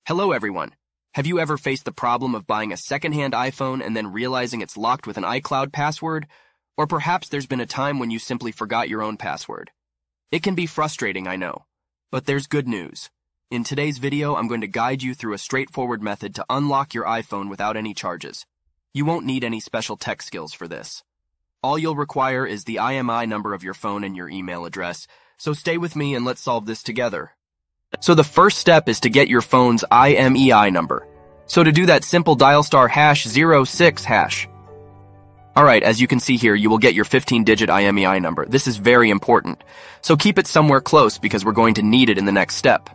Hello everyone. Have you ever faced the problem of buying a second-hand iPhone and then realizing it's locked with an iCloud password? Or perhaps there's been a time when you simply forgot your own password. It can be frustrating, I know. But there's good news. In today's video, I'm going to guide you through a straightforward method to unlock your iPhone without any charges. You won't need any special tech skills for this. All you'll require is the IMEI number of your phone and your email address, so stay with me and let's solve this together. So the first step is to get your phone's IMEI number. So to do that, simple dial *#06#. Alright, as you can see here, you will get your 15-digit IMEI number. This is very important. So keep it somewhere close because we're going to need it in the next step.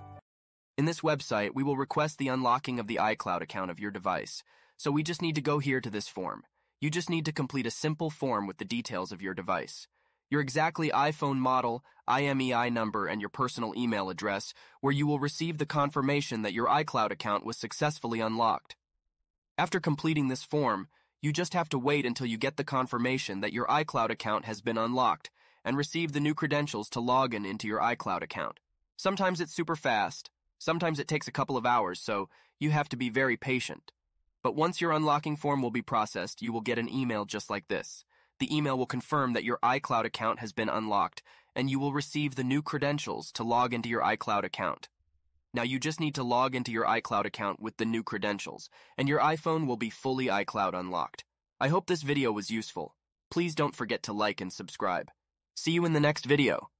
In this website, we will request the unlocking of the iCloud account of your device. So we just need to go here to this form. You just need to complete a simple form with the details of your device. Your exactly iPhone model, IMEI number, and your personal email address, where you will receive the confirmation that your iCloud account was successfully unlocked. After completing this form, you just have to wait until you get the confirmation that your iCloud account has been unlocked and receive the new credentials to log into your iCloud account. Sometimes it's super fast, sometimes it takes a couple of hours, so you have to be very patient. But once your unlocking form will be processed, you will get an email just like this. The email will confirm that your iCloud account has been unlocked, and you will receive the new credentials to log into your iCloud account. Now you just need to log into your iCloud account with the new credentials, and your iPhone will be fully iCloud unlocked. I hope this video was useful. Please don't forget to like and subscribe. See you in the next video.